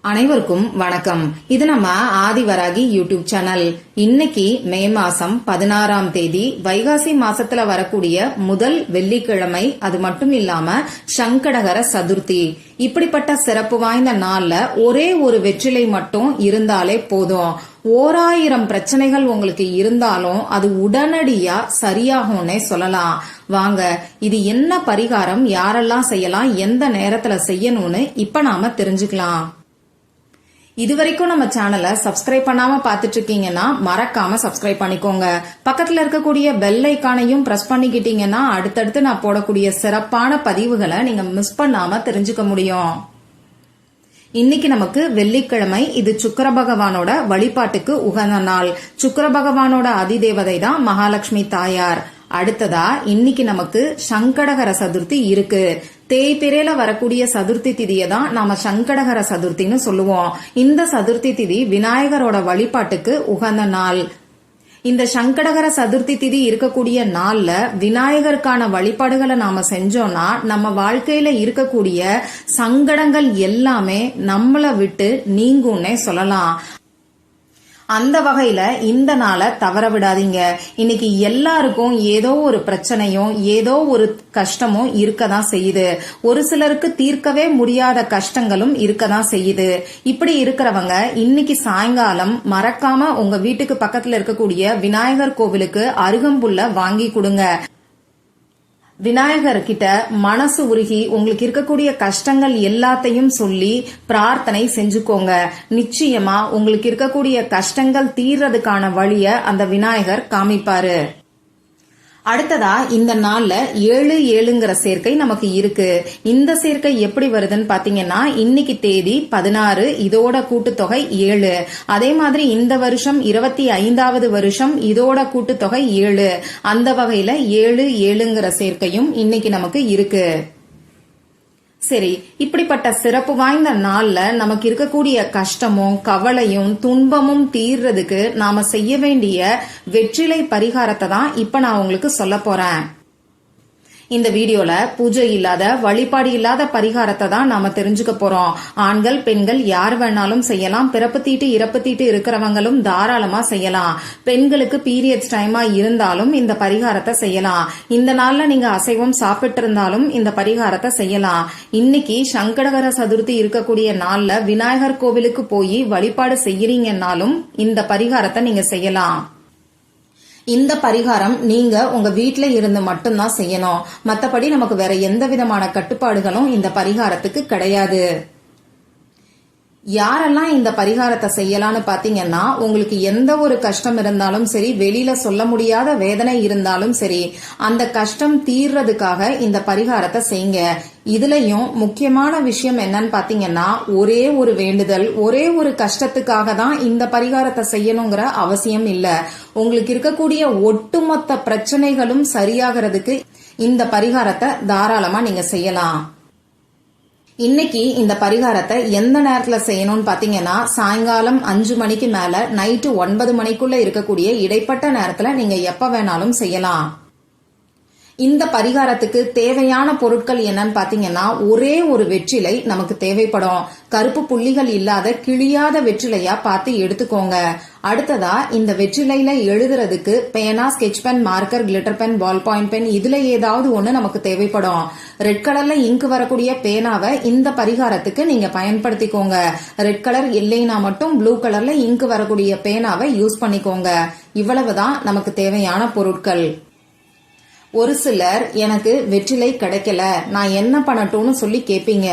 அனைவருக்கும் வணக்கம். இது நம்ம ஆதிவராகி யூடியூப் சேனல். இன்னைக்கு மே மாசம் 16ஆம் தேதி, வைகாசி மாசத்துல வரக்கூடிய முதல் வெள்ளிக்கிழமை. அது மட்டும் இல்லாம சங்கடகர சதுர்த்தி. இப்படிப்பட்ட சிறப்பு வாய்ந்த நாள்ல ஒரே ஒரு வெற்றிலை மட்டும் இருந்தாலே போதும். 1000 பிரச்சனைகள் உங்களுக்கு இருந்தாலும் அது உடனடியா சரியாகும்னே சொல்லலாம். வாங்க, இது என்ன பரிகாரம், யாரெல்லாம் செய்யலாம், எந்த நேரத்துல செய்யணும்னு இப்ப நாம தெரிஞ்சுக்கலாம். இதுவரைக்கும் நம்ம சேனலை சப்ஸ்கிரைப் பண்ணாம பாத்துட்டு இருக்கீங்கன்னா மறக்காம சப்ஸ்கிரைப் பண்ணிக்கோங்க. பக்கத்துல இருக்கக்கூடிய பெல் ஐக்கானையும் பிரஸ் பண்ணிக்கிட்டீங்கன்னா அடுத்தடுத்து நான் போடக்கூடிய சிறப்பான பதிவுகளை நீங்க மிஸ் பண்ணாம தெரிஞ்சுக்க முடியும். இன்னைக்கு நமக்கு வெள்ளிக்கிழமை. இது சுக்கிர பகவானோட வழிபாட்டுக்கு உகந்த நாள். சுக்கிர பகவானோட அதிதேவதை தான் மகாலட்சுமி தாயார். அடுத்ததா இன்னைக்கு நமக்கு சங்கடகர சதுர்த்தி இருக்கு. தேய்பிரையில வரக்கூடிய சதுர்த்தி திதியை தான் நாம சங்கடகர சதுர்த்தின்னு சொல்லுவோம். இந்த சதுர்த்தி திதி விநாயகரோட வழிபாட்டுக்கு உகந்த நாள். இந்த சங்கடகர சதுர்த்தி திதி இருக்கக்கூடிய நாள்ல விநாயகருக்கான வழிபாடுகளை நாம செஞ்சோம்னா நம்ம வாழ்க்கையில இருக்கக்கூடிய சங்கடங்கள் எல்லாமே நம்மள விட்டு நீங்கும்னே சொல்லலாம். அந்த வகையில இந்த நாளை தவற விடாதீங்க. இன்னைக்கு எல்லாருக்கும் ஏதோ ஒரு பிரச்சனையும் ஏதோ ஒரு கஷ்டமும் இருக்கதான் செய்யுது. ஒரு சிலருக்கு தீர்க்கவே முடியாத கஷ்டங்களும் இருக்கதான் செய்யுது. இப்படி இருக்கிறவங்க இன்னைக்கு சாயங்காலம் மறக்காம உங்க வீட்டுக்கு பக்கத்துல இருக்கக்கூடிய விநாயகர் கோவிலுக்கு அருகம்புல்ல வாங்கி கொடுங்க. விநாயகர் கிட்ட மனசு உருகி உங்களுக்கு இருக்கக்கூடிய கஷ்டங்கள் எல்லாத்தையும் சொல்லி பிரார்த்தனை செஞ்சுக்கோங்க. நிச்சயமா உங்களுக்கு இருக்கக்கூடிய கஷ்டங்கள் தீர்றதுக்கான வழிய அந்த விநாயகர் காமிப்பாரு. அடுத்ததா இந்த நாள்ல 7/7ங்கிற சேர்க்கை நமக்கு இருக்கு. இந்த சேர்க்கை எப்படி வருதுன்னு பாத்தீங்கன்னா, இன்னைக்கு தேதி 16, இதோட கூட்டுத்தொகை 7. அதே மாதிரி இந்த வருஷம் 25வது வருஷம், இதோட கூட்டுத்தொகை 7. அந்த வகையில 7/7ங்கிற சேர்க்கையும் இன்னைக்கு நமக்கு இருக்கு. சரி, இப்படிப்பட்ட சிறப்பு வாய்ந்த நாள்ல நமக்கு இருக்கக்கூடிய கஷ்டமும் கவலையும் துன்பமும் தீர்றதுக்கு நாம செய்ய வேண்டிய வெற்றிலை பரிகாரத்தை தான் இப்ப நான் உங்களுக்கு சொல்ல போறேன். இந்த வீடியோல பூஜை இல்லாத, வழிபாடு இல்லாத பரிகாரத்தை தான் நாம தெரிஞ்சுக்க போறோம். ஆண்கள் பெண்கள் யார் வேணாலும் செய்யலாம். பிறப்பு தீட்டு இறப்பு தீட்டு இருக்கிறவங்களும் தாராளமா செய்யலாம். பெண்களுக்கு பீரியட்ஸ் டைமா இருந்தாலும் இந்த பரிகாரத்தை செய்யலாம். இந்த நாள்ல நீங்க அசைவம் சாப்பிட்டு இருந்தாலும் இந்த பரிகாரத்தை செய்யலாம். இன்னைக்கு சங்கடகர சதுர்த்தி இருக்கக்கூடிய நாள்ல விநாயகர் கோவிலுக்கு போய் வழிபாடு செய்யறீங்கன்னாலும் இந்த பரிகாரத்தை நீங்க செய்யலாம். இந்த பரிகாரம் நீங்க உங்க வீட்ல இருந்து மட்டும்தான் செய்யணும். மத்தபடி நமக்கு வேற எந்த விதமான கட்டுப்பாடுகளும் இந்த பரிகாரத்துக்கு கிடையாது. யாரெல்லாம் இந்த பரிகாரத்தை செய்யலாம்னு பாத்தீங்கன்னா, உங்களுக்கு எந்த ஒரு கஷ்டம் இருந்தாலும் சரி, வெளியில சொல்ல முடியாத வேதனை இருந்தாலும் சரி, அந்த கஷ்டம் தீர்றதுக்காக இந்த பரிகாரத்தை செய்யுங்க. இதுலயும் முக்கியமான விஷயம் என்னன்னு பாத்தீங்கன்னா, ஒரே ஒரு வேண்டுதல், ஒரே ஒரு கஷ்டத்துக்காக தான் இந்த பரிகாரத்தை செய்யணுங்கிற அவசியம் இல்ல. உங்களுக்கு இருக்கக்கூடிய ஒட்டுமொத்த பிரச்சனைகளும் சரியாகிறதுக்கு இந்த பரிகாரத்தை தாராளமா நீங்க செய்யலாம். இன்னைக்கு இந்த பரிகாரத்தை எந்த நேரத்துல செய்யணும்னு பாத்தீங்கன்னா, சாயங்காலம் 5 மணிக்கு மேல நைட்டு 9 மணிக்குள்ள இருக்கக்கூடிய இடைப்பட்ட நேரத்துல நீங்க எப்ப வேணாலும் செய்யலாம். இந்த பரிகாரத்துக்கு தேவையான பொருட்கள் என்னன்னு பாத்தீங்கன்னா, ஒரே ஒரு வெற்றிலை நமக்கு தேவைப்படும். கருப்பு புள்ளிகள் இல்லாத கிழியாத வெற்றிலையா பார்த்து எடுத்துக்கோங்க. அடுத்ததா இந்த வெற்றிலையில எழுதுறதுக்கு பேனா, sketch pen, marker, glitter pen, ball point pen, இதுல ஏதாவது ஒண்ணு நமக்கு தேவைப்படும். ரெட் கலர்ல இங்க் வரக்கூடிய பேனாவை இந்த பரிகாரத்துக்கு நீங்க பயன்படுத்திக்கோங்க. ரெட் கலர் இல்லைனா மட்டும் ப்ளூ கலர்ல இங்க் வரக்கூடிய பேனாவை யூஸ் பண்ணிக்கோங்க. இவ்வளவுதான் நமக்கு தேவையான பொருட்கள். ஒரு சிலர் எனக்கு வெற்றிலை கிடைக்கல, நான் என்ன பண்ணட்டும்னு சொல்லி கேப்பீங்க.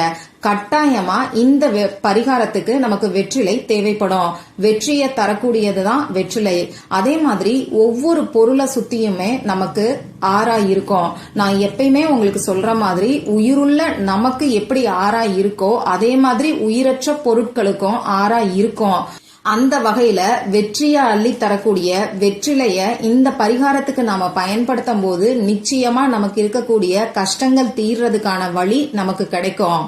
கட்டாயமா இந்த பரிகாரத்துக்கு நமக்கு வெற்றிலை தேவைப்படும். வெற்றியை தரக்கூடியதுதான் வெற்றிலை. அதே மாதிரி ஒவ்வொரு பொருளை சுத்தியுமே நமக்கு ஆறாய் இருக்கும். நான் எப்பயுமே உங்களுக்கு சொல்ற மாதிரி, உயிருள்ள நமக்கு எப்படி ஆறாய் இருக்கோ அதே மாதிரி உயிரற்ற பொருட்களுக்கும் ஆறாய் இருக்கும். அந்த வகையில வெற்றியை அள்ளி தரக்கூடிய வெற்றிலைய இந்த பரிகாரத்துக்கு நாம பயன்படுத்தும் போது நிச்சயமா நமக்கு இருக்கக்கூடிய கஷ்டங்கள் தீர்றதுக்கான வழி நமக்கு கிடைக்கும்.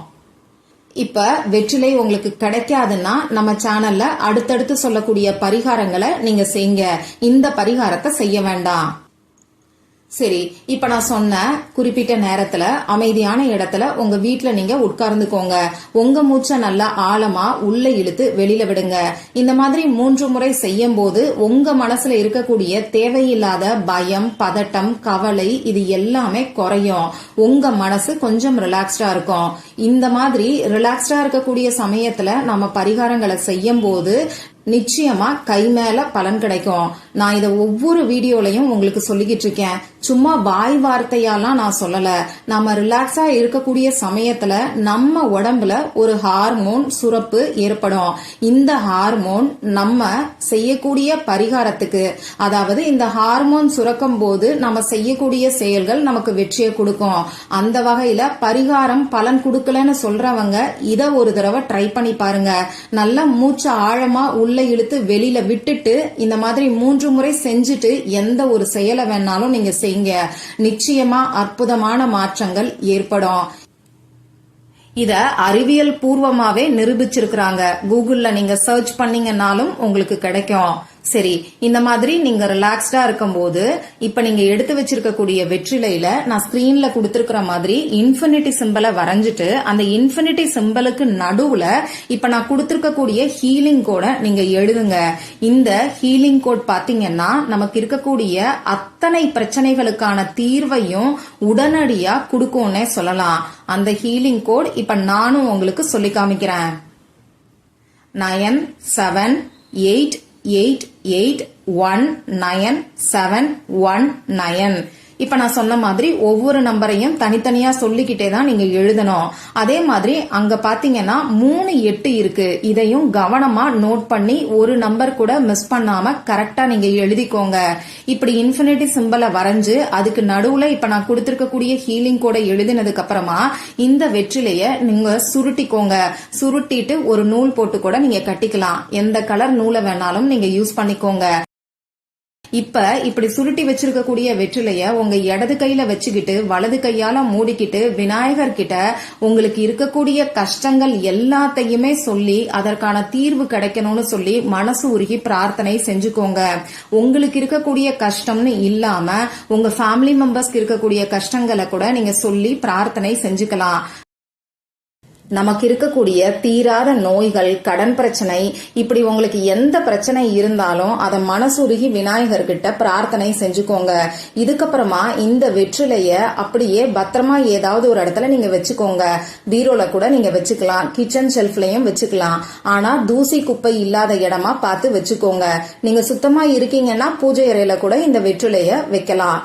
இப்ப வெற்றிலை உங்களுக்கு கிடைக்காதுன்னா நம்ம சேனல்ல அடுத்தடுத்து சொல்லக்கூடிய பரிகாரங்களை நீங்க செய்யுங்க. இந்த பரிகாரத்தை செய்ய வேண்டாம். சரி, இப்ப நான் சொன்ன குறிப்பிட்ட நேரத்துல அமைதியான இடத்துல உங்க வீட்ல நீங்க உட்கார்ந்துக்கோங்க. உங்க மூச்சை நல்லா ஆழமா உள்ள இழுத்து வெளியில விடுங்க. இந்த மாதிரி 3 முறை செய்யும் போது உங்க மனசுல இருக்கக்கூடிய தேவையில்லாத பயம், பதட்டம், கவலை இது எல்லாமே குறையும். உங்க மனசு கொஞ்சம் ரிலாக்ஸ்டா இருக்கும். இந்த மாதிரி ரிலாக்ஸ்டா இருக்கக்கூடிய சமயத்துல நம்ம பரிகாரங்களை செய்யும் போது நிச்சயமா கை மேல பலன் கிடைக்கும். நான் இத ஒவ்வொரு வீடியோலையும் உங்களுக்கு சொல்லிக்கிட்டு இருக்கேன். சும்மா வாய் வார்த்தையாலாம் நான் சொல்லல. நம்ம ரிலாக்ஸா இருக்கக்கூடிய சமயத்துல நம்ம உடம்புல ஒரு ஹார்மோன் சுரப்பு ஏற்படும். இந்த ஹார்மோன் நம்ம செய்யக்கூடிய பரிகாரத்துக்கு, அதாவது இந்த ஹார்மோன் சுரக்கும் போது நம்ம செய்யக்கூடிய செயல்கள் நமக்கு வெற்றியை கொடுக்கும். அந்த வகையில பரிகாரம் பலன் கொடுக்கலன்னு சொல்றவங்க இத ஒரு தடவை ட்ரை பண்ணி பாருங்க. நல்லா மூச்சு ஆழமா உள்ள இழுத்து வெளியில விட்டுட்டு இந்த மாதிரி 3 முறை செஞ்சுட்டு எந்த ஒரு செயலை வேணாலும் நீங்க செய்யுங்க. நிச்சயமா அற்புதமான மாற்றங்கள் ஏற்படும். இத அறிவியல் பூர்வமாவே நிரூபிச்சிருக்கிறாங்க. கூகுள்ல நீங்க சர்ச் பண்ணீங்கன்னாலும் உங்களுக்கு கிடைக்கும். சரி, இந்த மாதிரி நீங்க ரிலாக்ஸ்டா இருக்கும்போது இப்ப நீங்க எடுத்து வச்சிருக்கக்கூடிய வெற்றிலையில நான் ஸ்கிரீன்ல கொடுத்திருக்கிற மாதிரி இன்ஃபினிட்டி சிம்பலை வரைஞ்சிட்டு அந்த இன்ஃபினிட்டி சிம்பலுக்கு நடுவுல இப்ப நான் கொடுத்திருக்கக்கூடிய ஹீலிங் கோட நீங்க எழுதுங்க. இந்த ஹீலிங் கோட் பாத்தீங்கன்னா நமக்கு இருக்கக்கூடிய அத்தனை பிரச்சனைகளுக்கான தீர்வையும் உடனடியா கொடுக்கும்னே சொல்லலாம். அந்த ஹீலிங் கோட் இப்ப நானும் உங்களுக்கு சொல்லி காமிக்கிறேன். 9788199719. இப்ப நான் சொன்ன மாதிரி ஒவ்வொரு நம்பரையும் தனித்தனியா சொல்லிக்கிட்டே தான் நீங்க எழுதணும். அதே மாதிரி அங்க பாத்தீங்கன்னா 3 8 இருக்கு. இதையும் கவனமா நோட் பண்ணி ஒரு நம்பர் கூட மிஸ் பண்ணாம கரெக்டா நீங்க எழுதிக்கோங்க. இப்படி இன்ஃபினிட்டி சிம்பலை வரைஞ்சு அதுக்கு நடுவுல இப்ப நான் கொடுத்திருக்கக்கூடிய ஹீலிங் கோட எழுதினதுக்கு அப்புறமா இந்த வெற்றிலைய நீங்க சுருட்டிக்கோங்க. சுருட்டிட்டு ஒரு நூல் போட்டு கூட நீங்க கட்டிக்கலாம். எந்த கலர் நூலை வேணாலும் நீங்க யூஸ் பண்ணிக்கோங்க. இப்ப இப்படி சுருட்டி வச்சிருக்கக்கூடிய வெற்றிலைய உங்க இடது கையில வச்சுக்கிட்டு வலது கையால மூடிக்கிட்டு விநாயகர் கிட்ட உங்களுக்கு இருக்கக்கூடிய கஷ்டங்கள் எல்லாத்தையுமே சொல்லி அதற்கான தீர்வு கிடைக்கணும்னு சொல்லி மனசு உருகி பிரார்த்தனை செஞ்சுக்கோங்க. உங்களுக்கு இருக்கக்கூடிய கஷ்டம்னு இல்லாம உங்க ஃபேமிலி மெம்பர்ஸ்க்கு இருக்கக்கூடிய கஷ்டங்களை கூட நீங்க சொல்லி பிரார்த்தனை செஞ்சுக்கலாம். நமக்கு இருக்கக்கூடிய தீராத நோய்கள், கடன் பிரச்சனை, இப்படி உங்களுக்கு எந்த பிரச்சனை இருந்தாலும் அதை மனசுருகி விநாயகர்கிட்ட பிரார்த்தனை செஞ்சுக்கோங்க. இதுக்கப்புறமா இந்த வெற்றிலைய அப்படியே பத்திரமா ஏதாவது ஒரு இடத்துல நீங்க வச்சுக்கோங்க. பீரோல கூட நீங்க வச்சுக்கலாம், கிச்சன் ஷெல்ஃப்லயும் வச்சுக்கலாம். ஆனா தூசி குப்பை இல்லாத இடமா பார்த்து வச்சுக்கோங்க. நீங்க சுத்தமா இருக்கீங்கன்னா பூஜை அறையில கூட இந்த வெற்றிலைய வைக்கலாம்.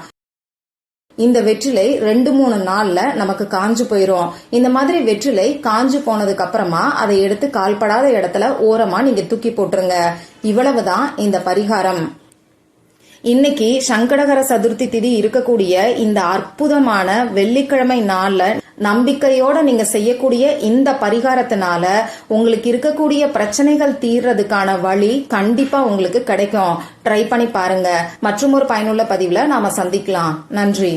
இந்த வெற்றிலை 2-3 நாள்ல நமக்கு காஞ்சு போயிரும். இந்த மாதிரி வெற்றிலை காஞ்சு போனதுக்கு அப்புறமா அதை எடுத்து கால்படாத இடத்துல ஓரமா நீங்க தூக்கி போட்டுருங்க. இவ்வளவுதான் இந்த பரிகாரம். இன்னைக்கு சங்கடகர சதுர்த்தி திதி இருக்கக்கூடிய இந்த அற்புதமான வெள்ளிக்கிழமை நாள்ல நம்பிக்கையோட நீங்க செய்யக்கூடிய இந்த பரிகாரத்தினால உங்களுக்கு இருக்கக்கூடிய பிரச்சனைகள் தீர்றதுக்கான வழி கண்டிப்பா உங்களுக்கு கிடைக்கும். ட்ரை பண்ணி பாருங்க. மற்றும் ஒரு பயனுள்ள பதிவுல நாம சந்திக்கலாம். நன்றி.